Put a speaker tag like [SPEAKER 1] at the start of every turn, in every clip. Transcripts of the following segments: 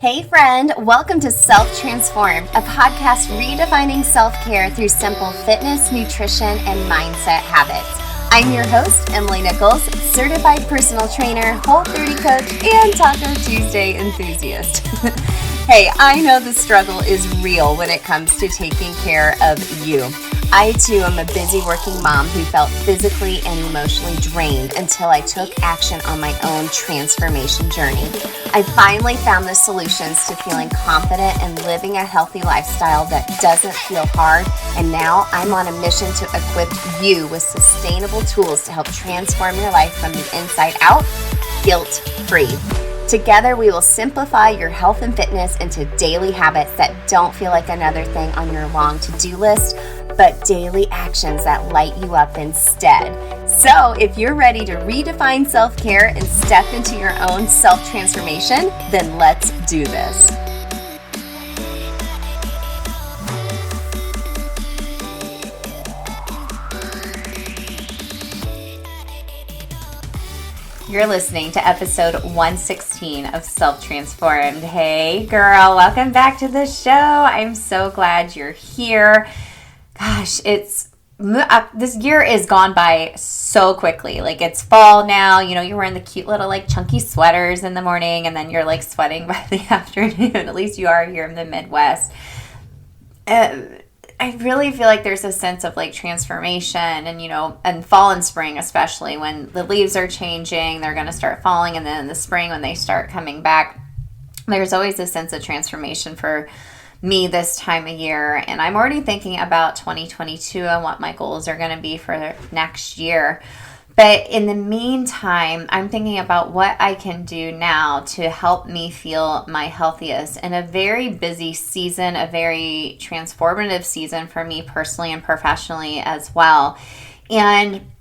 [SPEAKER 1] Hey friend, welcome to Self-Transformed, a podcast redefining self-care through simple fitness, nutrition, and mindset habits. I'm your host, Emily Nichols, certified personal trainer, Whole30 coach, and Taco Tuesday enthusiast. Hey, I know the struggle is real when it comes to taking care of you. I too am a busy working mom who felt physically and emotionally drained until I took action on my own transformation journey. I finally found the solutions to feeling confident and living a healthy lifestyle that doesn't feel hard, and now I'm on a mission to equip you with sustainable tools to help transform your life from the inside out, guilt-free. Together, we will simplify your health and fitness into daily habits that don't feel like another thing on your long to-do list, but daily actions that light you up instead. So if you're ready to redefine self-care and step into your own self-transformation, then let's do this. You're listening to episode 116 of Self-Transformed. Hey girl, welcome back to the show. I'm so glad you're here. Gosh, this year is gone by so quickly. Like, it's fall now, you're wearing the cute little chunky sweaters in the morning, and then you're sweating by the afternoon. At least you are here in the Midwest. I really feel like there's a sense of transformation and fall and spring, especially when the leaves are changing, they're going to start falling. And then in the spring, when they start coming back, there's always a sense of transformation for me this time of year. And I'm already thinking about 2022 and what my goals are going to be for next year. But in the meantime, I'm thinking about what I can do now to help me feel my healthiest in a very busy season, a very transformative season for me personally and professionally as well. And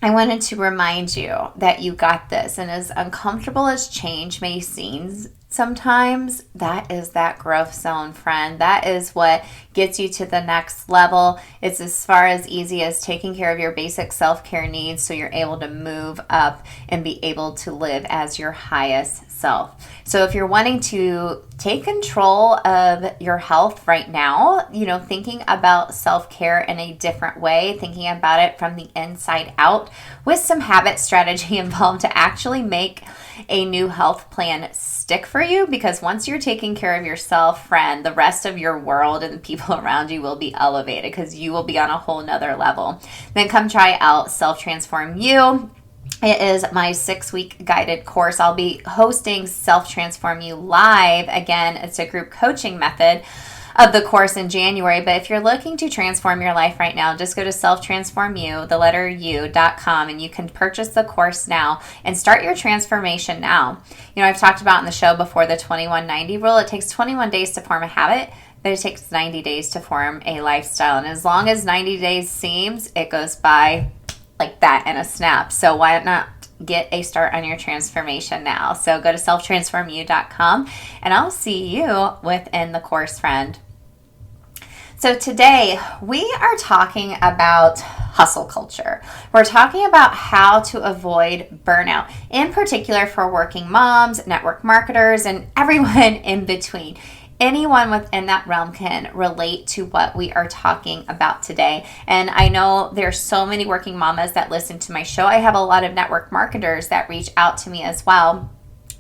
[SPEAKER 1] I wanted to remind you that you got this. And as uncomfortable as change may seem sometimes, that is that growth zone, friend. That is what gets you to the next level. It's as far as easy as taking care of your basic self-care needs so you're able to move up and be able to live as your highest self. So if you're wanting to take control of your health right now, thinking about self-care in a different way, thinking about it from the inside out with some habit strategy involved to actually make a new health plan stick for you, because once you're taking care of yourself, friend, the rest of your world and the people around you will be elevated because you will be on a whole nother level. Then come try out Self-Transform You. It is my 6-week guided course. I'll be hosting Self-Transform You live. Again, it's a group coaching method of the course in January. But if you're looking to transform your life right now, just go to selftransformu.com and you can purchase the course now and start your transformation now. I've talked about in the show before the 21-90 rule. It takes 21 days to form a habit, but it takes 90 days to form a lifestyle. And as long as 90 days seems, it goes by like that in a snap. So why not get a start on your transformation now? So go to selftransformu.com and I'll see you within the course, friend. So today we are talking about hustle culture. We're talking about how to avoid burnout, in particular for working moms, network marketers, and everyone in between. Anyone within that realm can relate to what we are talking about today. And I know there's so many working mamas that listen to my show. I have a lot of network marketers that reach out to me as well.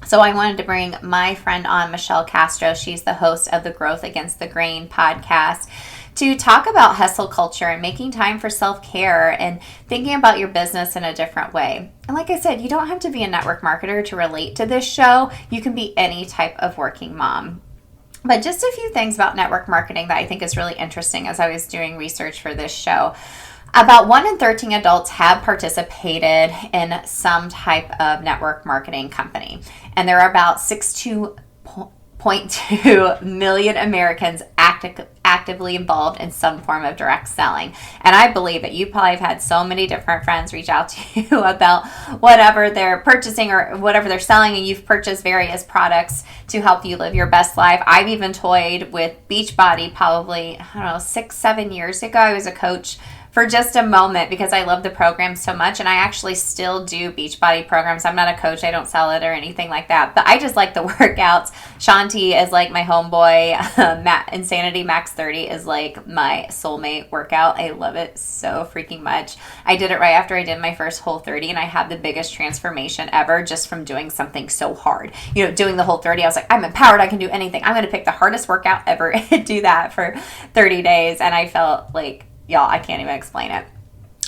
[SPEAKER 1] So I wanted to bring my friend on, Michelle Castro. She's the host of the Growth Against the Grain podcast, to talk about hustle culture and making time for self-care and thinking about your business in a different way. And like I said, you don't have to be a network marketer to relate to this show. You can be any type of working mom. But just a few things about network marketing that I think is really interesting as I was doing research for this show. About 1 in 13 adults have participated in some type of network marketing company. And there are about 6.2 million Americans actively involved in some form of direct selling. And I believe that you probably have had so many different friends reach out to you about whatever they're purchasing or whatever they're selling, and you've purchased various products to help you live your best life. I've even toyed with Beachbody probably, 6-7 years ago. I was a coach for just a moment because I love the program so much. And I actually still do Beachbody programs. I'm not a coach. I don't sell it or anything like that. But I just like the workouts. Shanti is like my homeboy. Insanity Max 30 is like my soulmate workout. I love it so freaking much. I did it right after I did my first Whole 30 and I had the biggest transformation ever just from doing something so hard. Doing the Whole 30, I was like, I'm empowered. I can do anything. I'm going to pick the hardest workout ever and do that for 30 days. And I felt like, y'all, I can't even explain it.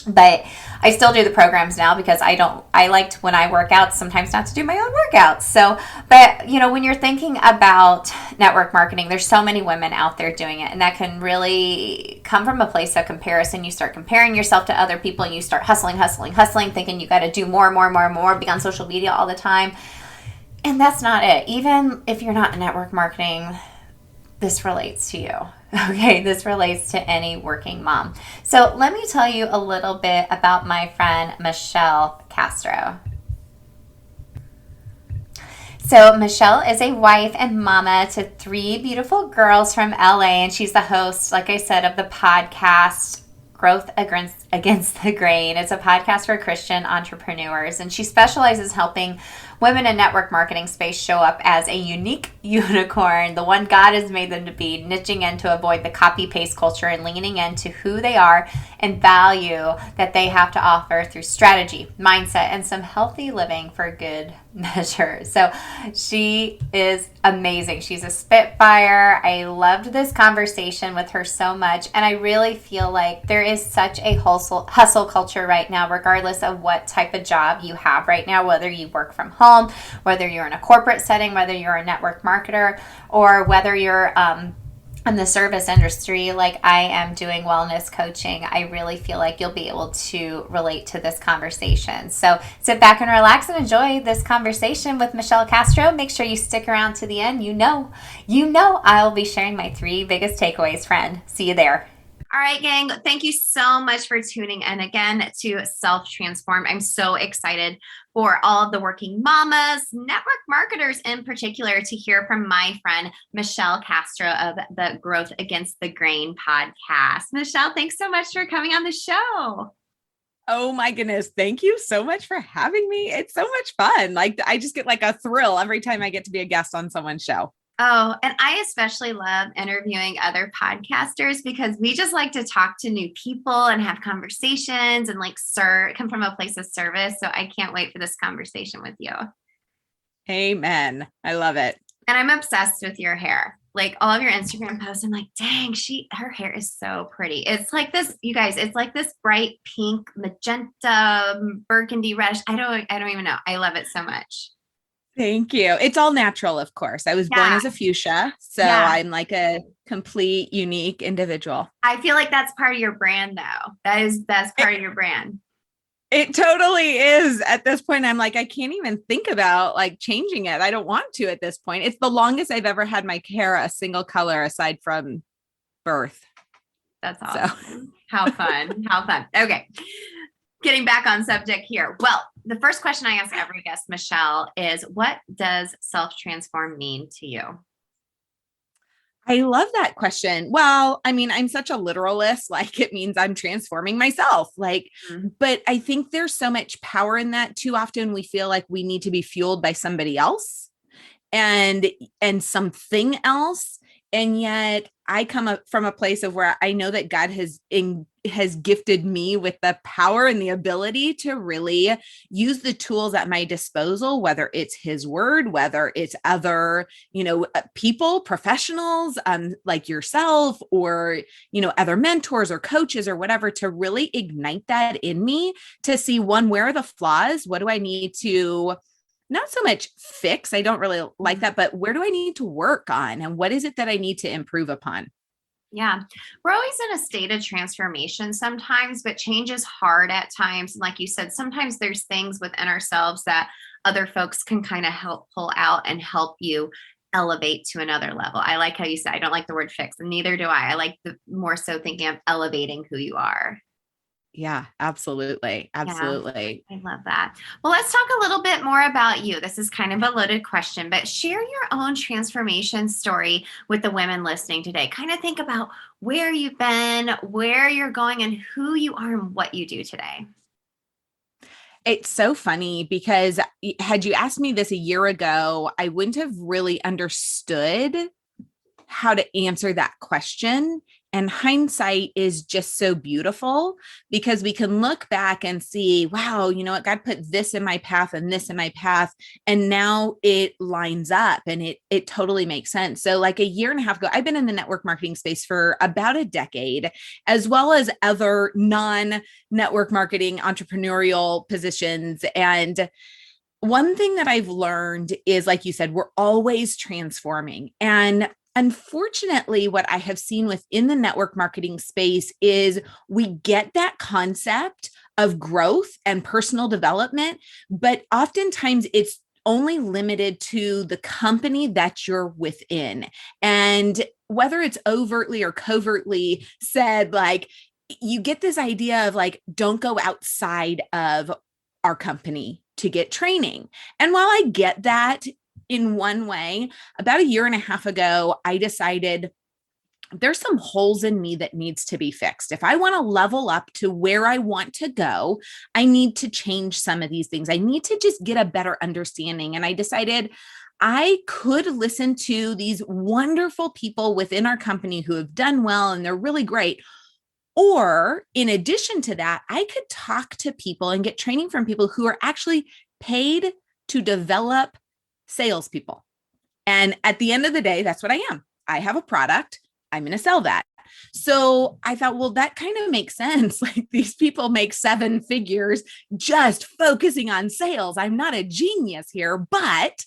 [SPEAKER 1] But I still do the programs now because I liked when I work out sometimes not to do my own workouts. So, but when you're thinking about network marketing, there's so many women out there doing it, and that can really come from a place of comparison. You start comparing yourself to other people and you start hustling, thinking you got to do more, be on social media all the time. And that's not it. Even if you're not in network marketing, this relates to you. Okay, this relates to any working mom. So let me tell you a little bit about my friend Michelle Castro. So Michelle is a wife and mama to 3 beautiful girls from LA, and she's the host, like I said, of the podcast Growth Against the Grain. It's a podcast for Christian entrepreneurs, and she specializes helping women in network marketing space show up as a unique unicorn, the one God has made them to be, niching in to avoid the copy-paste culture and leaning into who they are and value that they have to offer through strategy, mindset, and some healthy living for good measure. So she is amazing. She's a spitfire. I loved this conversation with her so much, and I really feel like there is such a hustle culture right now, regardless of what type of job you have right now, whether you work from home, whether you're in a corporate setting, whether you're a network marketer, or whether you're in the service industry like I am doing wellness coaching. I really feel like you'll be able to relate to this conversation. So sit back and relax and enjoy this conversation with Michelle Castro. Make sure you stick around to the end. You know I'll be sharing my 3 biggest takeaways, friend. See you there. All right, gang. Thank you so much for tuning in again to Self Transform. I'm so excited for all of the working mamas, network marketers in particular, to hear from my friend, Michelle Castro of the Growth Against the Grain podcast. Michelle, thanks so much for coming on the show.
[SPEAKER 2] Oh my goodness. Thank you so much for having me. It's so much fun. Like, I just get like a thrill every time I get to be a guest on someone's show.
[SPEAKER 1] Oh, and I especially love interviewing other podcasters because we just like to talk to new people and have conversations and come from a place of service. So I can't wait for this conversation with you.
[SPEAKER 2] Amen. I love it.
[SPEAKER 1] And I'm obsessed with your hair. Like all of your Instagram posts, I'm like, dang, her hair is so pretty. It's like this, you guys, it's like this bright pink, magenta, burgundy reddish. I don't even know. I love it so much.
[SPEAKER 2] Thank you. It's all natural, of course. I was born as a fuchsia, so I'm like a complete, unique individual.
[SPEAKER 1] I feel like that's part of your brand, though. That's part of your brand.
[SPEAKER 2] It totally is. At this point, I'm like, I can't even think about like changing it. I don't want to at this point. It's the longest I've ever had my hair a single color aside from birth.
[SPEAKER 1] That's awesome. So. How fun. How fun. Okay. Getting back on subject here. Well, the first question I ask every guest, Michelle, is what does self-transform mean to you?
[SPEAKER 2] I love that question. Well, I mean, I'm such a literalist, like it means I'm transforming myself. But I think there's so much power in that. Too often we feel like we need to be fueled by somebody else and something else. And yet I come up from a place of where I know that God has gifted me with the power and the ability to really use the tools at my disposal, whether it's his word, whether it's other, people, professionals, like yourself, or, other mentors or coaches or whatever, to really ignite that in me to see, one, where are the flaws? What do I need to not so much fix? I don't really like that, but where do I need to work on? And what is it that I need to improve upon?
[SPEAKER 1] Yeah, we're always in a state of transformation sometimes, but change is hard at times. And like you said, sometimes there's things within ourselves that other folks can kind of help pull out and help you elevate to another level. I like how you said, I don't like the word fix, and neither do I. I like the more so thinking of elevating who you are.
[SPEAKER 2] Yeah, absolutely.
[SPEAKER 1] Yeah,
[SPEAKER 2] Absolutely.
[SPEAKER 1] I love that. Well, let's talk a little bit more about you. This is kind of a loaded question, but share your own transformation story with the women listening today. Kind of think about where you've been, where you're going, and who you are and what you do today.
[SPEAKER 2] It's so funny because had you asked me this a year ago, I wouldn't have really understood how to answer that question. And hindsight is just so beautiful because we can look back and see, wow, you know what, God put this in my path and this in my path. And now it lines up and it totally makes sense. So like a year and a half ago, I've been in the network marketing space for about a decade, as well as other non-network marketing entrepreneurial positions. And one thing that I've learned is, like you said, we're always transforming. And unfortunately, what I have seen within the network marketing space is we get that concept of growth and personal development, but oftentimes it's only limited to the company that you're within. And whether it's overtly or covertly said, like, you get this idea of like, don't go outside of our company to get training. And while I get that in one way, about a year and a half ago, I decided there's some holes in me that needs to be fixed. If I want to level up to where I want to go, I need to change some of these things. I need to just get a better understanding. And I decided I could listen to these wonderful people within our company who have done well and they're really great. Or in addition to that, I could talk to people and get training from people who are actually paid to develop salespeople. And at the end of the day, that's what I am. I have a product. I'm going to sell that. So I thought, well, that kind of makes sense. Like these people make seven figures just focusing on sales. I'm not a genius here, but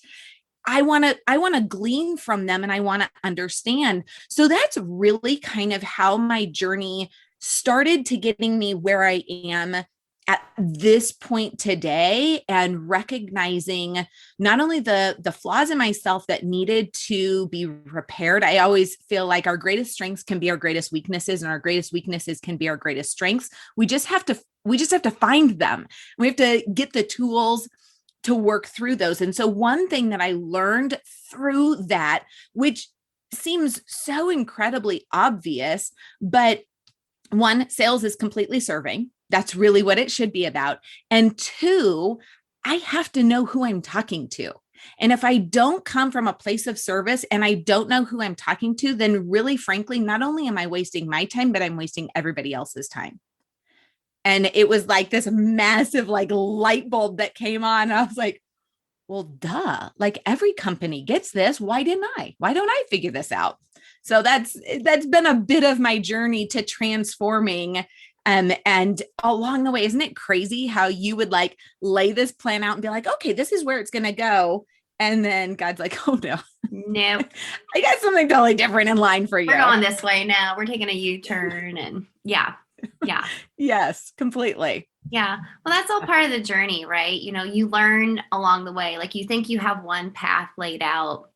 [SPEAKER 2] I want to glean from them and I want to understand. So that's really kind of how my journey started to getting me where I am at this point today, and recognizing not only the flaws in myself that needed to be repaired. I always feel like our greatest strengths can be our greatest weaknesses and our greatest weaknesses can be our greatest strengths. We just have to find them. We have to get the tools to work through those. And so one thing that I learned through that, which seems so incredibly obvious, but one, sales is completely serving. That's really what it should be about. And two, I have to know who I'm talking to. And if I don't come from a place of service and I don't know who I'm talking to, then really, frankly, not only am I wasting my time, but I'm wasting everybody else's time. And it was like this massive like light bulb that came on. I was like, well, duh, like every company gets this. Why didn't I? Why don't I figure this out? So that's been a bit of my journey to transforming. And along the way, isn't it crazy how you would like lay this plan out and be like, okay, this is where it's going to go. And then God's like, oh no,
[SPEAKER 1] Nope.
[SPEAKER 2] I got something totally different in line for you.
[SPEAKER 1] We're going this way now. We're taking a U-turn and yeah. Yeah.
[SPEAKER 2] Yes, completely.
[SPEAKER 1] Yeah. Well, that's all part of the journey, right? You know, you learn along the way. Like you think you have one path laid out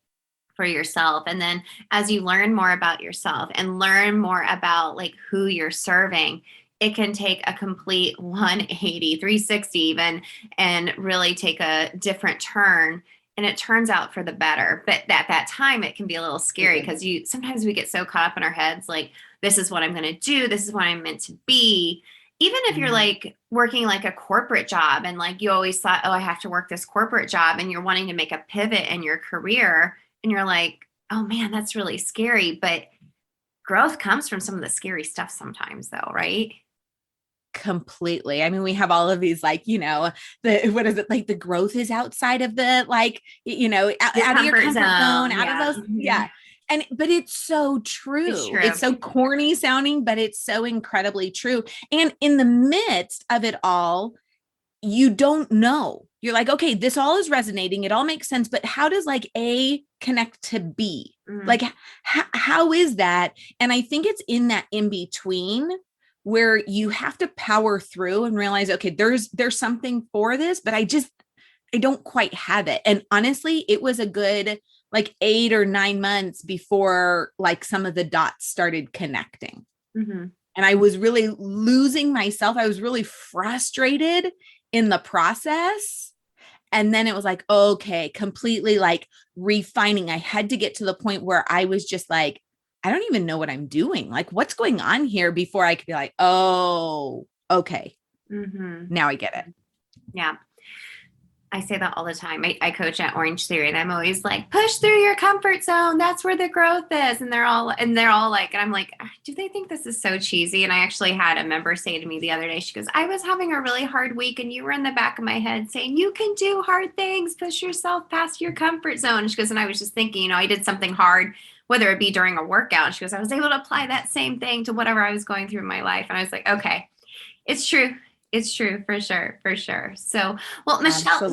[SPEAKER 1] for yourself. And then as you learn more about yourself and learn more about like who you're serving, it can take a complete 180, 360 even, and really take a different turn. And it turns out for the better. But at that time, it can be a little scary because sometimes we get so caught up in our heads, like, this is what I'm going to do. This is what I'm meant to be. Even if you're like working like a corporate job and like you always thought, oh, I have to work this corporate job, and you're wanting to make a pivot in your career and you're like, oh man, that's really scary. But growth comes from some of the scary stuff sometimes though, right?
[SPEAKER 2] Completely. I mean, we have all of these, like, what is it? Like the growth is outside of the, like, out of your comfort zone, out of those.
[SPEAKER 1] Mm-hmm.
[SPEAKER 2] Yeah. But it's so true. It's so corny sounding, but it's so incredibly true. And in the midst of it all, you don't know. You're like, okay, this all is resonating. It all makes sense. But how does like A connect to B? Mm-hmm. Like, how is that? And I think it's in that in between where you have to power through and realize, okay, there's something for this, but I don't quite have it. And honestly, it was a good like 8 or 9 months before like some of the dots started connecting. Mm-hmm. and I was really losing myself. I was really frustrated in the process. And then it was like, okay, completely like refining. I had to get to the point where I was just like, I don't even know what I'm doing. Like, what's going on here before I could be like, oh, okay. Now I get it.
[SPEAKER 1] Yeah. I say that all the time. I coach at Orange Theory, and I'm always like, push through your comfort zone. That's where the growth is. And they're all like, and I'm like, do they think this is so cheesy? And I actually had a member say to me the other day, she goes, I was having a really hard week, and you were in the back of my head saying, you can do hard things, push yourself past your comfort zone. And she goes, and I was just thinking, I did something hard, whether it be during a workout. And she goes, I was able to apply that same thing to whatever I was going through in my life. And I was like, okay, it's true. It's true, for sure, for sure. So, well, Michelle,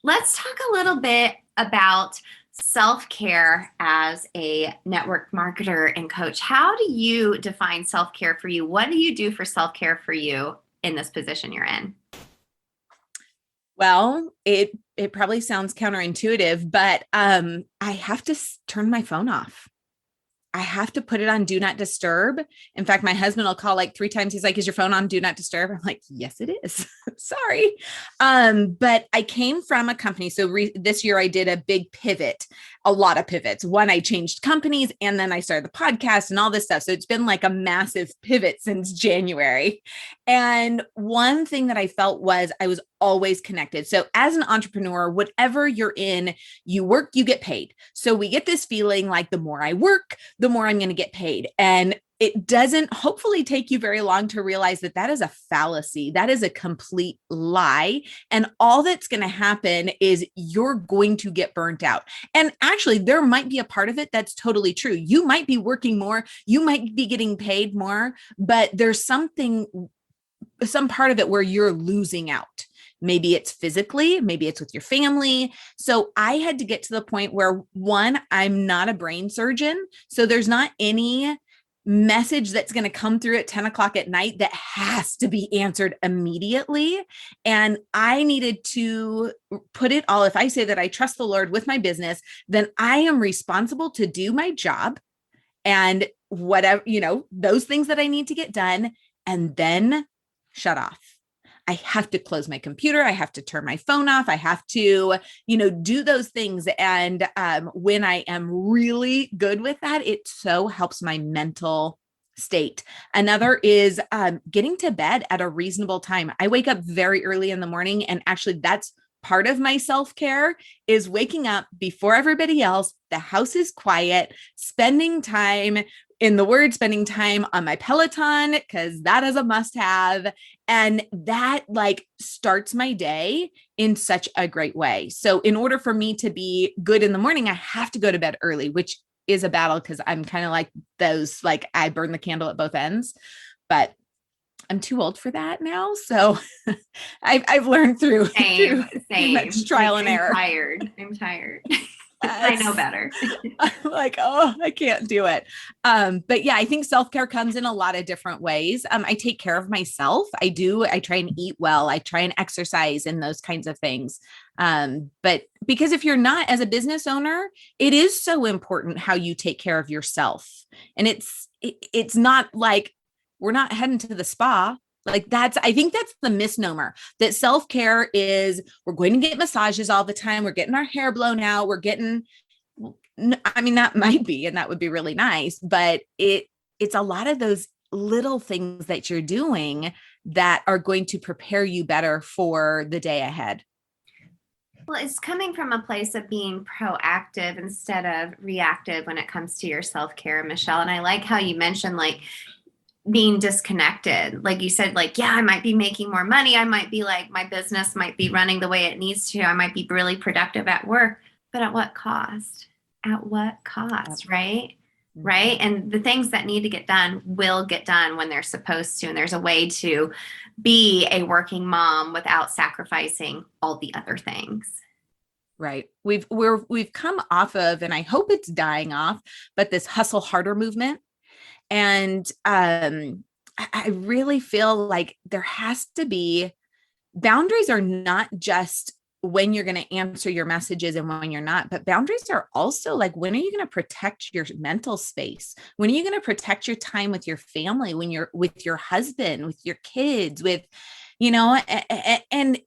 [SPEAKER 1] let's talk a little bit about self-care as a network marketer and coach. How do you define self-care for you? What do you do for self-care for you in this position you're in?
[SPEAKER 2] Well, it probably sounds counterintuitive, but I have to turn my phone off. I have to put it on do not disturb. In fact, my husband will call like 3 times. He's like, is your phone on do not disturb? I'm like, yes, it is. Sorry. But I came from a company. So this year I did a big pivot, a lot of pivots. One, I changed companies, and then I started the podcast and all this stuff. So it's been like a massive pivot since January. And one thing that I felt was I was always connected. So as an entrepreneur, whatever you're in, you work, you get paid. So we get this feeling like the more I work, the more I'm going to get paid. And it doesn't hopefully take you very long to realize that that is a fallacy. That is a complete lie. And all that's going to happen is you're going to get burnt out. And actually, there might be a part of it that's totally true. You might be working more, you might be getting paid more, but there's some part of it where you're losing out. Maybe it's physically, maybe it's with your family. So I had to get to the point where, one, I'm not a brain surgeon. So there's not any message that's going to come through at 10 o'clock at night that has to be answered immediately. And I needed to put it all. If I say that I trust the Lord with my business, then I am responsible to do my job and whatever, those things that I need to get done, and then shut off. I have to close my computer. I have to turn my phone off. I have to, do those things. And when I am really good with that, it so helps my mental state. Another is getting to bed at a reasonable time. I wake up very early in the morning, and actually that's part of my self-care is waking up before everybody else. The house is quiet, spending time on my Peloton, because that is a must-have. And that starts my day in such a great way. So in order for me to be good in the morning, I have to go to bed early, which is a battle because I'm kind of like those, I burn the candle at both ends, but I'm too old for that now. So I've learned through much trial and error.
[SPEAKER 1] I'm tired. I know better.
[SPEAKER 2] I'm like, oh, I can't do it. But yeah, I think self-care comes in a lot of different ways. I take care of myself. I try and eat well. I try and exercise and those kinds of things. But because if you're not, as a business owner, it is so important how you take care of yourself. And it's not like we're not heading to the spa. I think that's the misnomer, that self-care is we're going to get massages all the time. We're getting our hair blown out. That might be, and that would be really nice, but it's a lot of those little things that you're doing that are going to prepare you better for the day ahead.
[SPEAKER 1] Well, it's coming from a place of being proactive instead of reactive when it comes to your self-care, Michelle. And I like how you mentioned, being disconnected. Like you said, yeah, I might be making more money. I might be my business might be running the way it needs to. I might be really productive at work, but at what cost? At what cost, right? Mm-hmm. Right. And the things that need to get done will get done when they're supposed to. And there's a way to be a working mom without sacrificing all the other things.
[SPEAKER 2] Right. We've come off of, and I hope it's dying off, but this hustle harder movement. And I really feel like there has to be boundaries. Are not just when you're going to answer your messages and when you're not. But boundaries are also like, when are you going to protect your mental space? When are you going to protect your time with your family, when you're with your husband, with your kids, with, and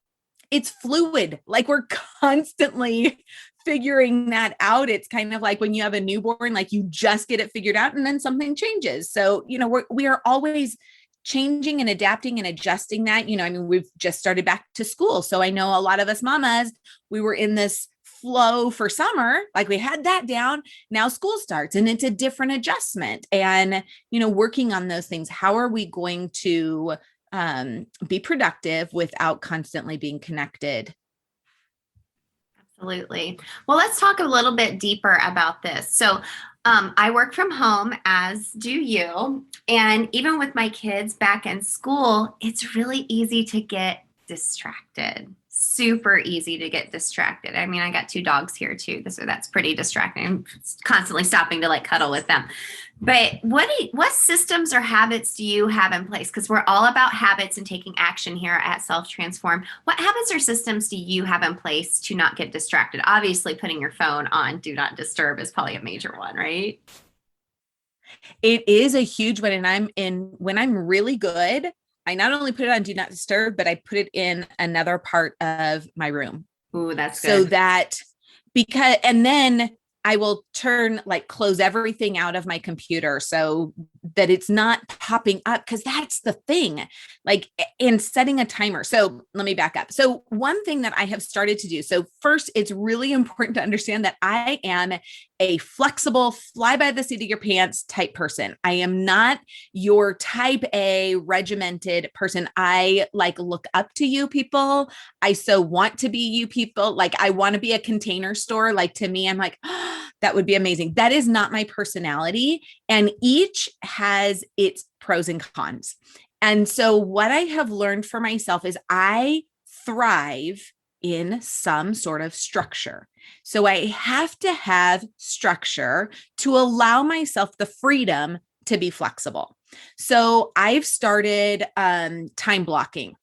[SPEAKER 2] it's fluid. Like we're constantly figuring that out. It's kind of like when you have a newborn, like you just get it figured out and then something changes. So, we are always changing and adapting and adjusting that. We've just started back to school. So I know a lot of us mamas, we were in this flow for summer, like we had that down. Now school starts and it's a different adjustment. And, working on those things, how are we going to be productive without constantly being connected?
[SPEAKER 1] Absolutely. Well, let's talk a little bit deeper about this. So, I work from home, as do you. And even with my kids back in school, it's really easy to get distracted. Super easy to get distracted. I mean, I got 2 dogs here too, so that's pretty distracting. I'm constantly stopping to like cuddle with them. But what systems or habits do you have in place? Because we're all about habits and taking action here at Self Transform. What habits or systems do you have in place to not get distracted? Obviously, putting your phone on Do Not Disturb is probably a major one, right?
[SPEAKER 2] It is a huge one. And when I'm really good, I not only put it on Do Not Disturb, but I put it in another part of my room.
[SPEAKER 1] Ooh, that's good.
[SPEAKER 2] So that and then I will close everything out of my computer so that it's not popping up. Cause that's the thing, like in setting a timer. So let me back up. So one thing that I have started to do. So first, it's really important to understand that I am a flexible, fly by the seat of your pants type person. I am not your type A regimented person. I look up to you people. I so want to be you people. Like I want to be a Container Store. Like to me, I'm like, oh, that would be amazing. That is not my personality. And each has its pros and cons. And so what I have learned for myself is I thrive in some sort of structure. So I have to have structure to allow myself the freedom to be flexible. So I've started time blocking.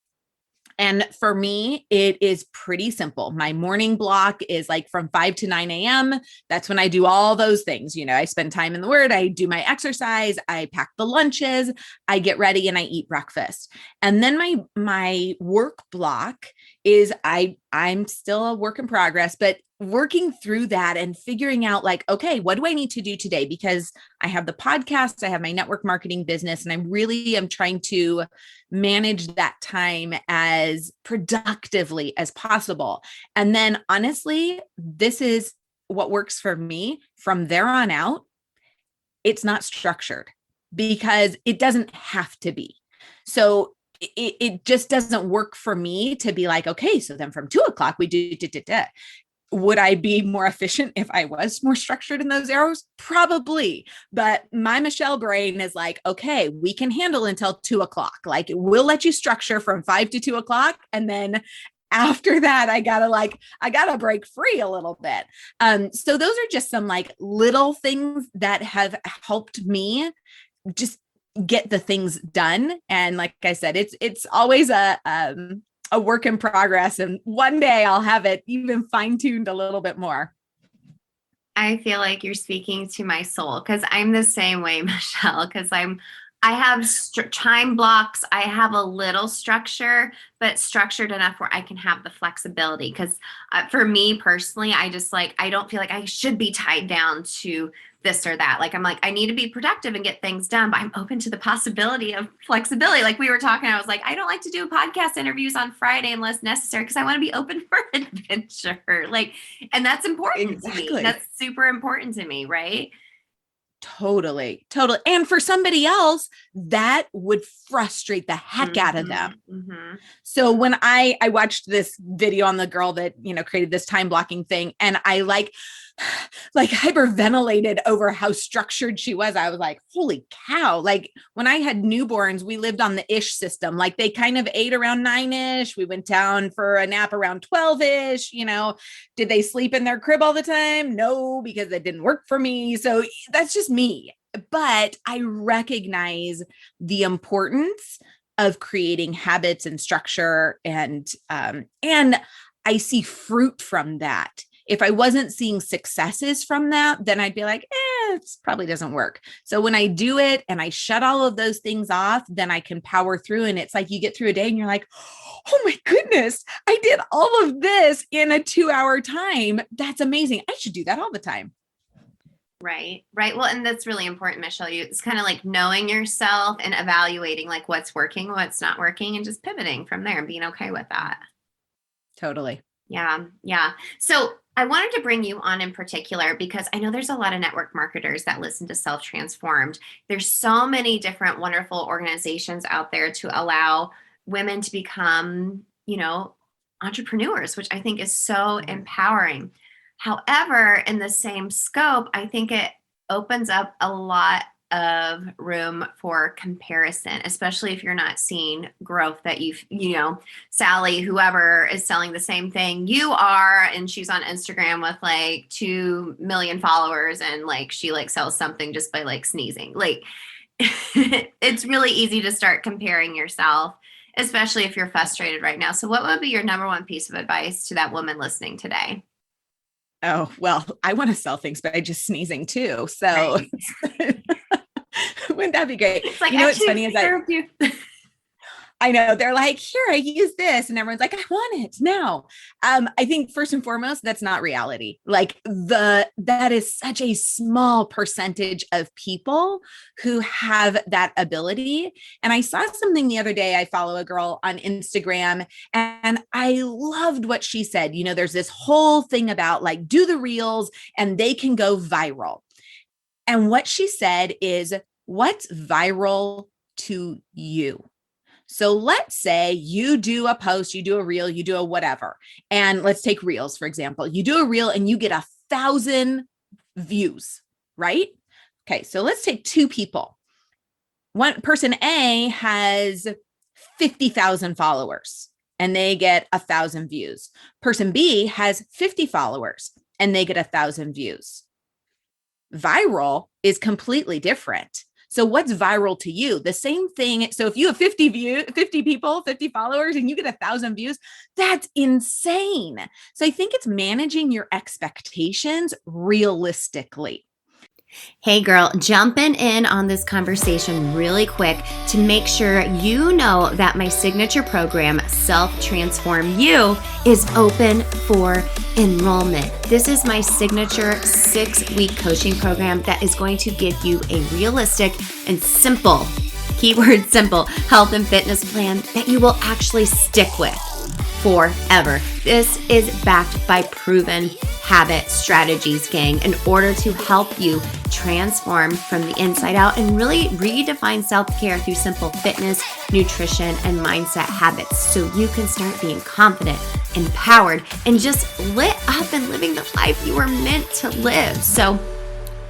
[SPEAKER 2] And for me, it is pretty simple. My morning block is like from 5 to 9 a.m. That's when I do all those things. I spend time in the Word, I do my exercise, I pack the lunches, I get ready and I eat breakfast. And then my work block is I'm still a work in progress, but working through that and figuring out okay, what do I need to do today? Because I have the podcast, I have my network marketing business, and I'm trying to manage that time as productively as possible. And then honestly, this is what works for me from there on out. It's not structured because it doesn't have to be. So it just doesn't work for me to be like, okay, so then from 2:00 we do. Would I be more efficient if I was more structured in those arrows? Probably. But my Michelle brain is like, okay, we can handle until 2:00. Like we'll let you structure from 5 to 2:00. And then after that, I gotta break free a little bit. So those are just some little things that have helped me just get the things done. And like I said, it's always a work in progress. And one day I'll have it even fine-tuned a little bit more.
[SPEAKER 1] I feel like you're speaking to my soul because I'm the same way, Michelle, because I have time blocks. I have a little structure, but structured enough where I can have the flexibility. Because for me personally, I don't feel like I should be tied down to this or that. I'm I need to be productive and get things done, but I'm open to the possibility of flexibility. Like we were talking, I was like, I don't like to do podcast interviews on Friday unless necessary because I want to be open for adventure. And that's important to me. That's super important to me, right?
[SPEAKER 2] Totally. And for somebody else, that would frustrate the heck out of them. Mm-hmm. So when I watched this video on the girl that, created this time blocking thing, and I hyperventilated over how structured she was. I was like, holy cow. When I had newborns, we lived on the ish system. They kind of ate around 9-ish. We went down for a nap around 12-ish. Did they sleep in their crib all the time? No, because it didn't work for me. So that's just me. But I recognize the importance of creating habits and structure and I see fruit from that. If I wasn't seeing successes from that, then I'd be like, it probably doesn't work. So when I do it and I shut all of those things off, then I can power through. And it's like you get through a day and you're like, oh my goodness, I did all of this in a 2-hour time. That's amazing. I should do that all the time.
[SPEAKER 1] Right. Right. Well, and that's really important, Michelle. It's kind of like knowing yourself and evaluating like what's working, what's not working, and just pivoting from there and being okay with that.
[SPEAKER 2] Totally.
[SPEAKER 1] Yeah. Yeah. So I wanted to bring you on in particular because I know there's a lot of network marketers that listen to Self Transformed. There's so many different wonderful organizations out there to allow women to become, entrepreneurs, which I think is so empowering. However, in the same scope, I think it opens up a lot of room for comparison, especially if you're not seeing growth that Sally, whoever is selling the same thing you are, and she's on Instagram with like 2 million followers and like she like sells something just by like sneezing. Like it's really easy to start comparing yourself, especially if you're frustrated right now. So what would be your number one piece of advice to that woman listening today?
[SPEAKER 2] Oh, well, I want to sell things by just sneezing too. So right. Wouldn't that be great?
[SPEAKER 1] It's like, what's funny is
[SPEAKER 2] I know they're like, here, I use this. And everyone's like, I want it now. I think first and foremost, that's not reality. Like that is such a small percentage of people who have that ability. And I saw something the other day. I follow a girl on Instagram and I loved what she said. There's this whole thing about like, do the reels and they can go viral. And what she said is, what's viral to you? So let's say you do a post, you do a reel, you do a whatever. And let's take reels, for example. You do a reel and you get 1,000 views, right? Okay, so let's take 2 people. One person A has 50,000 followers and they get 1,000 views. Person B has 50 followers and they get 1,000 views. Viral is completely different. So what's viral to you? The same thing. So if you have 50 people, 50 followers, and you get 1,000 views, that's insane. So I think it's managing your expectations realistically.
[SPEAKER 1] Hey girl, jumping in on this conversation really quick to make sure you know that my signature program, Self Transform You, is open for enrollment. This is my signature 6-week coaching program that is going to give you a realistic and simple, keyword simple, health and fitness plan that you will actually stick with forever. This is backed by proven habit strategies, gang, in order to help you transform from the inside out and really redefine self-care through simple fitness, nutrition, and mindset habits so you can start being confident, empowered, and just lit up and living the life you were meant to live. So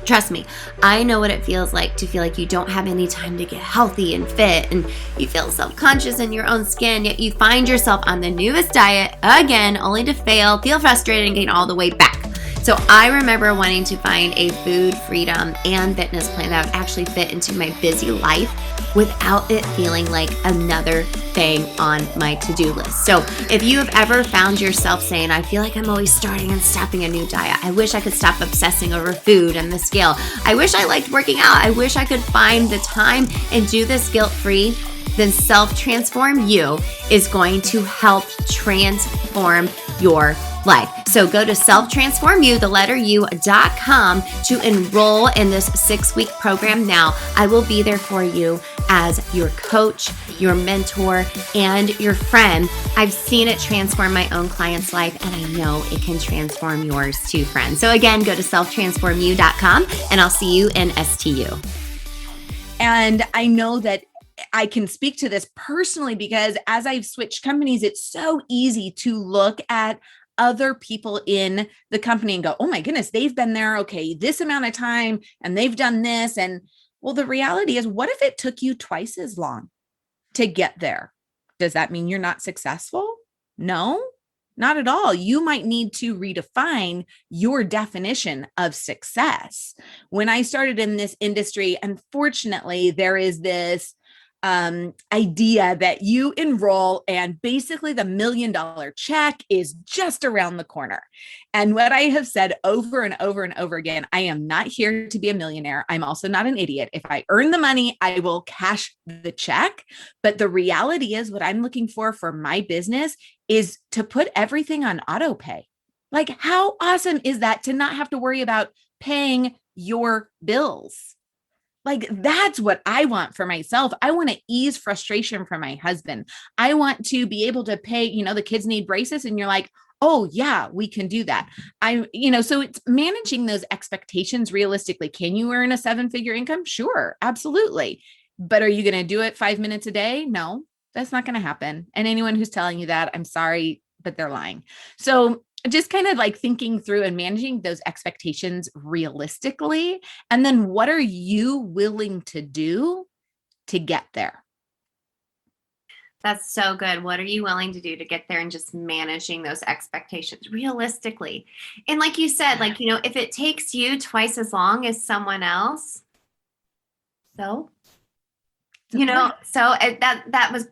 [SPEAKER 1] trust me, I know what it feels like to feel like you don't have any time to get healthy and fit, and you feel self-conscious in your own skin, yet you find yourself on the newest diet again, only to fail, feel frustrated, and gain all the way back. So I remember wanting to find a food freedom and fitness plan that would actually fit into my busy life without it feeling like another thing on my to-do list. So if you have ever found yourself saying, I feel like I'm always starting and stopping a new diet. I wish I could stop obsessing over food and the scale. I wish I liked working out. I wish I could find the time and do this guilt-free. Then Self Transform You is going to help transform your life. So go to selftransformu.com to enroll in this 6-week program now. I will be there for you as your coach, your mentor, and your friend. I've seen it transform my own client's life, and I know it can transform yours too, friend. So again, go to selftransformu.com, and I'll see you in STU.
[SPEAKER 2] And I know that I can speak to this personally because as I've switched companies, it's so easy to look at other people in the company and go, oh my goodness, they've been there, okay, this amount of time, and they've done this. And well, the reality is, what if it took you twice as long to get there? Does that mean you're not successful? No, not at all. You might need to redefine your definition of success. When I started in this industry, unfortunately, there is this idea that you enroll and basically the $1 million check is just around the corner. And what I have said over and over and over again, I am not here to be a millionaire. I'm also not an idiot. If I earn the money, I will cash the check. But the reality is, what I'm looking for my business is to put everything on auto pay. Like, how awesome is that to not have to worry about paying your bills? Like, that's what I want for myself. I want to ease frustration from my husband. I want to be able to pay, the kids need braces, and you're like, oh yeah, we can do that. So it's managing those expectations realistically. Can you earn a 7-figure income? Sure, absolutely. But are you going to do it 5 minutes a day? No, that's not going to happen. And anyone who's telling you that, I'm sorry, but they're lying. So just kind of like thinking through and managing those expectations realistically. And then what are you willing to do to get there?
[SPEAKER 1] That's so good. What are you willing to do to get there, and just managing those expectations realistically? And like you said, if it takes you twice as long as someone else, so that was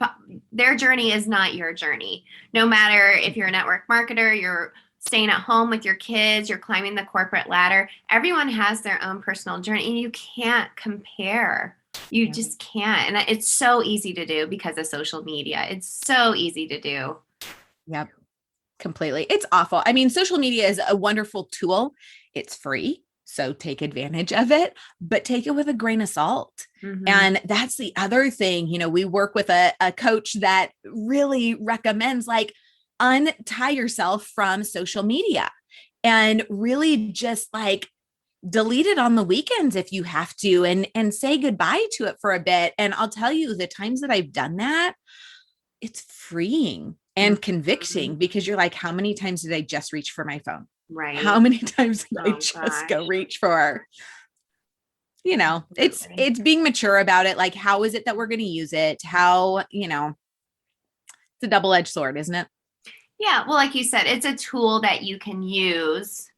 [SPEAKER 1] their journey is not your journey. No matter if you're a network marketer, you're staying at home with your kids, you're climbing the corporate ladder, everyone has their own personal journey, and you can't compare. You just can't. And it's so easy to do because of social media. It's so easy to do.
[SPEAKER 2] Yep. Completely. It's awful. I mean, social media is a wonderful tool. It's free. So take advantage of it, but take it with a grain of salt. Mm-hmm. And that's the other thing. We work with a coach that really recommends untie yourself from social media and really just delete it on the weekends if you have to, and say goodbye to it for a bit. And I'll tell you, the times that I've done that, it's freeing and convicting, because you're like, how many times did I just reach for my phone?
[SPEAKER 1] Right.
[SPEAKER 2] How many times did I just go reach for, it's being mature about it. Like, how is it that we're going to use it? How, it's a double-edged sword, isn't it?
[SPEAKER 1] Yeah. Well, like you said, it's a tool that you can use,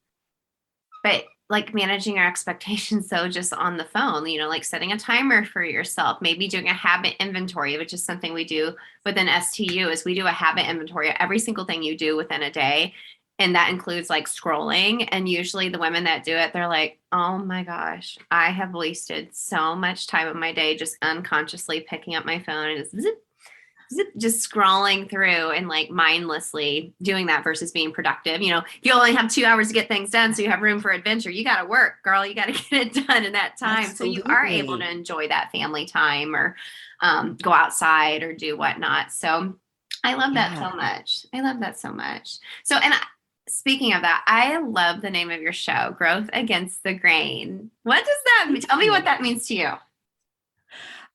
[SPEAKER 1] but managing our expectations, so just on the phone, setting a timer for yourself, maybe doing a habit inventory, which is something we do within STU, is we do a habit inventory of every single thing you do within a day. And that includes scrolling. And usually the women that do it, they're like, oh my gosh, I have wasted so much time of my day just unconsciously picking up my phone and just zip, just scrolling through and mindlessly doing that versus being productive. You only have 2 hours to get things done, so you have room for adventure. You got to work, girl. You got to get it done in that time. Absolutely. So you are able to enjoy that family time, or go outside or do whatnot. So I love that so much. I love that so much. So, speaking of that, I love the name of your show, Growth Against the Grain. What does that mean? Tell me what that means to you.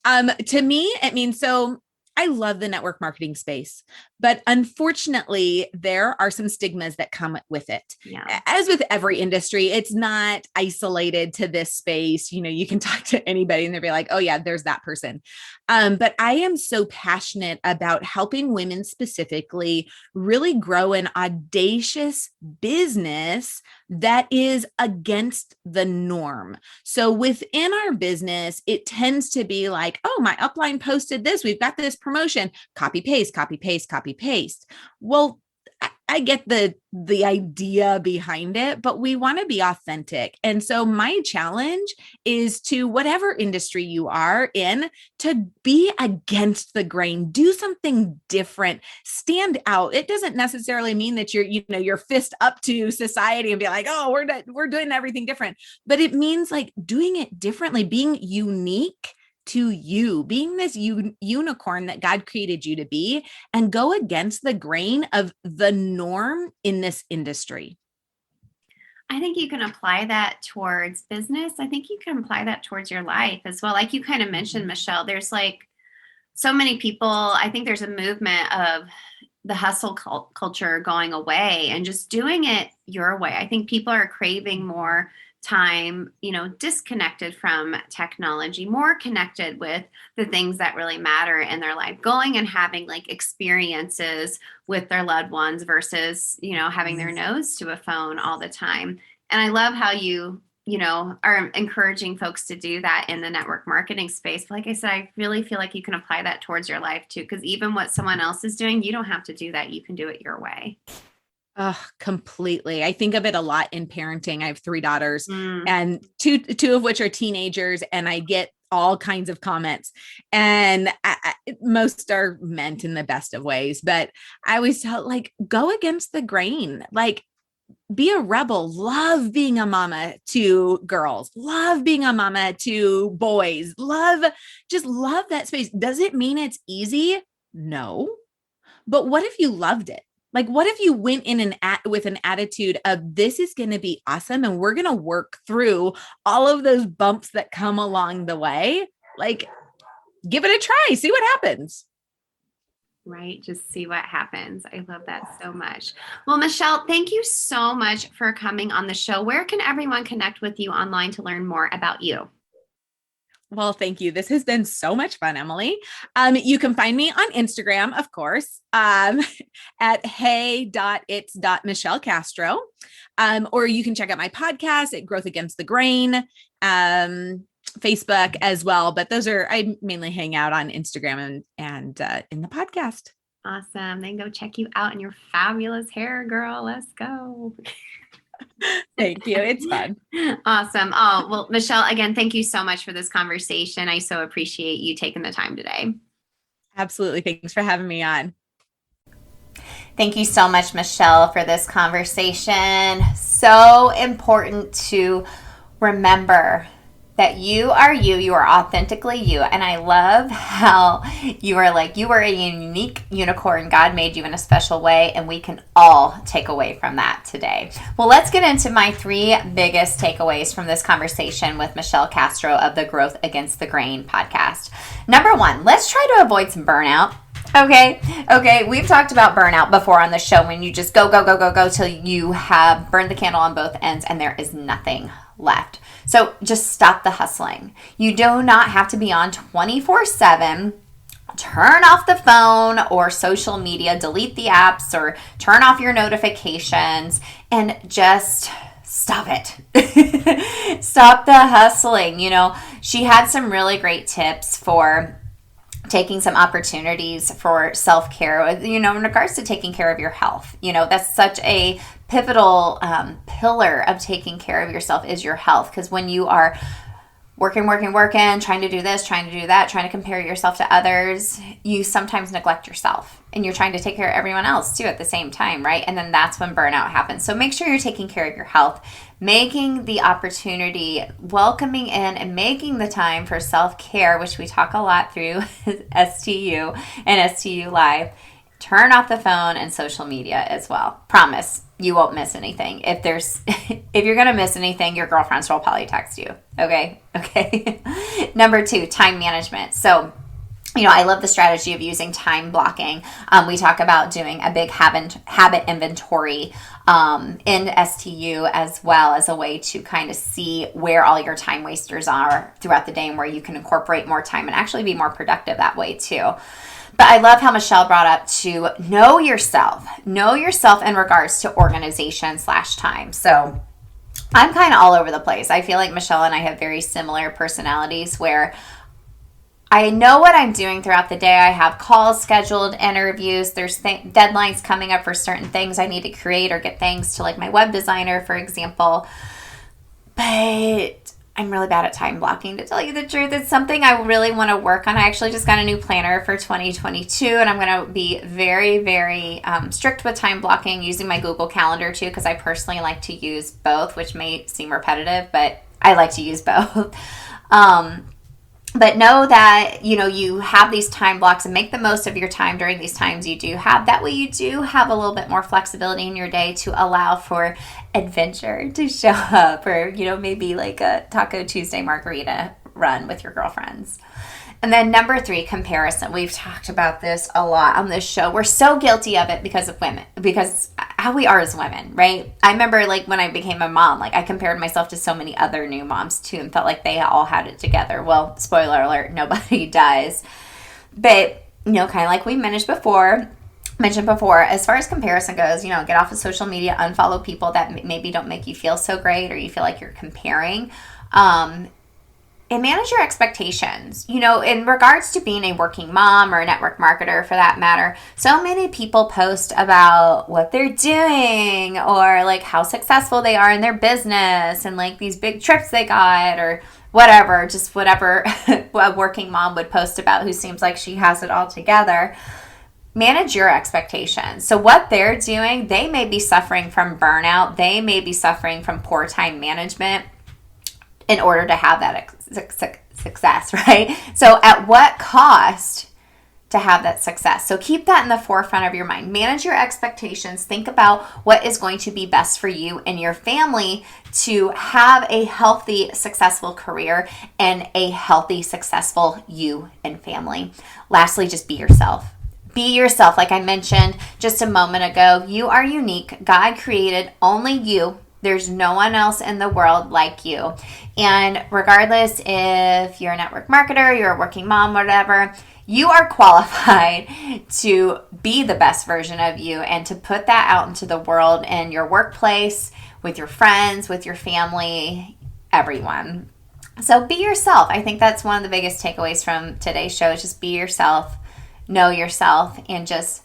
[SPEAKER 2] To me, it means, so I love the network marketing space, but unfortunately, there are some stigmas that come with it. Yeah. As with every industry, it's not isolated to this space. You can talk to anybody and they'll be like, oh yeah, there's that person. But I am so passionate about helping women specifically really grow an audacious business that is against the norm. So within our business, it tends to be like, oh, my upline posted this. We've got this promotion, copy, paste, copy, paste, copy, paste. Well, I get the idea behind it, but we want to be authentic. And so my challenge is, to whatever industry you are in, to be against the grain, do something different, stand out. It doesn't necessarily mean that you're fist up to society and be like, oh, we're doing everything different, but it means doing it differently, being unique to you, being this unicorn that God created you to be, and go against the grain of the norm in this industry.
[SPEAKER 1] I think you can apply that towards business. I think you can apply that towards your life as well. Like you kind of mentioned, Michelle, there's so many people, I think there's a movement of the hustle culture going away and just doing it your way. I think people are craving more time, disconnected from technology, more connected with the things that really matter in their life, going and having experiences with their loved ones versus, having their nose to a phone all the time. And I love how you
[SPEAKER 3] are encouraging folks to do that in the network marketing space. But like I said, I really feel like you can apply that towards your life too, because even what someone else is doing, you don't have to do that. You can do it your way.
[SPEAKER 2] Oh, completely. I think of it a lot in parenting. I have 3 daughters
[SPEAKER 3] Mm.
[SPEAKER 2] and two of which are teenagers, and I get all kinds of comments, and most are meant in the best of ways, but I always tell, like, go against the grain, like, be a rebel, love being a mama to girls, love being a mama to boys, just love that space. Does it mean it's easy? No. But what if you loved it? Like, what if you went in with an attitude of, this is going to be awesome, and we're going to work through all of those bumps that come along the way? Like, give it a try, see what happens.
[SPEAKER 3] Right. Just see what happens. I love that so much. Well, Michelle, thank you so much for coming on the show. Where can everyone connect with you online to learn more about you?
[SPEAKER 2] Well, thank you. This has been so much fun, Emily. You can find me on Instagram, of course, at hey.its.Michelle Castro. Or you can check out my podcast at Growth Against the Grain, Facebook as well. But I mainly hang out on Instagram and in the podcast.
[SPEAKER 3] Awesome. Then go check you out in your fabulous hair, girl. Let's go.
[SPEAKER 2] Thank you. It's fun.
[SPEAKER 3] Awesome. Oh, well, Michelle, again, thank you so much for this conversation. I so appreciate you taking the time today.
[SPEAKER 2] Absolutely. Thanks for having me on.
[SPEAKER 1] Thank you so much, Michelle, for this conversation. So important to remember that you are authentically you. And I love how you are a unique unicorn. God made you in a special way, and we can all take away from that today. Well, let's get into my 3 biggest takeaways from this conversation with Michelle Castro of the Growth Against the Grain podcast. Number 1, let's try to avoid some burnout. Okay. We've talked about burnout before on the show, when you just go till you have burned the candle on both ends and there is nothing left. So just stop the hustling. You do not have to be on 24/7. Turn off the phone or social media, delete the apps or turn off your notifications, and just stop it. Stop the hustling. She had some really great tips for taking some opportunities for self-care, in regards to taking care of your health. That's such a pivotal pillar of taking care of yourself, is your health. Because when you are working, trying to do this, trying to do that, trying to compare yourself to others, you sometimes neglect yourself, and you're trying to take care of everyone else too at the same time, right? And then that's when burnout happens. So make sure you're taking care of your health, making the opportunity, welcoming in and making the time for self-care, which we talk a lot through STU and STU Live. Turn off the phone and social media as well. Promise you won't miss anything. If you're going to miss anything, your girlfriends will probably text you. Okay. Number 2, time management. So, I love the strategy of using time blocking. We talk about doing a big habit inventory in STU, as well as a way to kind of see where all your time wasters are throughout the day, and where you can incorporate more time and actually be more productive that way too. But I love how Michelle brought up to know yourself in regards to organization/time. So I'm kind of all over the place. I feel like Michelle and I have very similar personalities, where I know what I'm doing throughout the day. I have calls scheduled, interviews, there's deadlines coming up for certain things I need to create or get things to, like my web designer, for example. But I'm really bad at time blocking, to tell you the truth. It's something I really want to work on. I actually just got a new planner for 2022, and I'm going to be very, very strict with time blocking, using my Google Calendar too, because I personally like to use both, which may seem repetitive, but I like to use both. But know that, you have these time blocks, and make the most of your time during these times you do have. That way you do have a little bit more flexibility in your day to allow for adventure to show up, or, maybe like a Taco Tuesday margarita run with your girlfriends. And then number 3, comparison. We've talked about this a lot on this show. We're so guilty of it because of women, because how we are as women, right? I remember when I became a mom, I compared myself to so many other new moms too, and felt like they all had it together. Well, spoiler alert, nobody does. But, kind of like we mentioned before, mentioned before, as far as comparison goes, get off of social media, unfollow people that maybe don't make you feel so great or you feel like you're comparing. And manage your expectations. In regards to being a working mom or a network marketer for that matter, so many people post about what they're doing or like how successful they are in their business and like these big trips they got or whatever, just whatever a working mom would post about who seems like she has it all together. Manage your expectations. So what they're doing, they may be suffering from burnout. They may be suffering from poor time management in order to have that success, right? So at what cost to have that success? So keep that in the forefront of your mind. Manage your expectations. Think about what is going to be best for you and your family to have a healthy, successful career and a healthy, successful you and family. Lastly, just be yourself. Be yourself. Like I mentioned just a moment ago, you are unique. God created only you. There's no one else in the world like you. And regardless if you're a network marketer, you're a working mom, whatever, you are qualified to be the best version of you and to put that out into the world in your workplace, with your friends, with your family, everyone. So be yourself. I think that's one of the biggest takeaways from today's show is just be yourself, know yourself, and just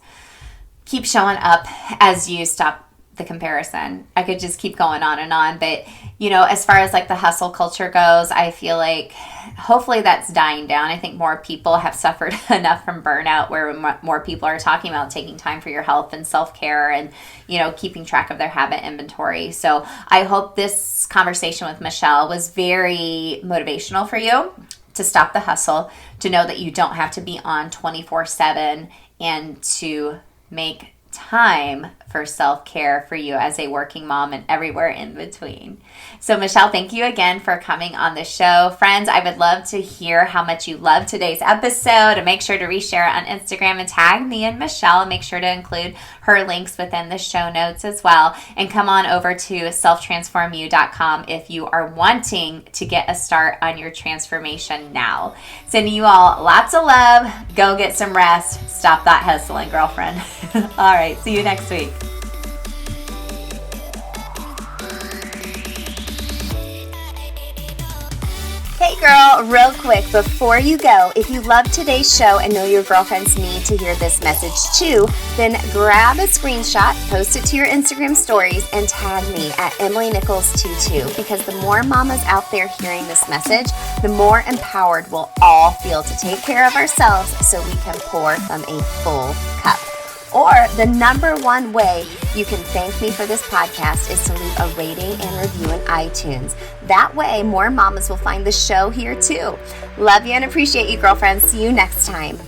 [SPEAKER 1] keep showing up as you stop the comparison. I could just keep going on, but as far as like the hustle culture goes, I feel like hopefully that's dying down. I think more people have suffered enough from burnout where more people are talking about taking time for your health and self-care and keeping track of their habit inventory. So I hope this conversation with Michelle was very motivational for you to stop the hustle, to know that you don't have to be on 24/7 and to make time for self-care for you as a working mom and everywhere in between. So Michelle, thank you again for coming on the show. Friends, I would love to hear how much you loved today's episode, and make sure to reshare it on Instagram and tag me and Michelle, and make sure to include her links within the show notes as well. And come on over to selftransformu.com if you are wanting to get a start on your transformation now. Sending you all lots of love. Go get some rest. Stop that hustling, girlfriend. All right, see you next week. Hey girl, real quick before you go, if you love today's show and know your girlfriends need to hear this message too, then grab a screenshot, post it to your Instagram stories, and tag me at EmilyNichols22, because the more mamas out there hearing this message, the more empowered we'll all feel to take care of ourselves so we can pour from a full cup. Or the number one way you can thank me for this podcast is to leave a rating and review in iTunes. That way, more mamas will find the show here too. Love you and appreciate you, girlfriends. See you next time.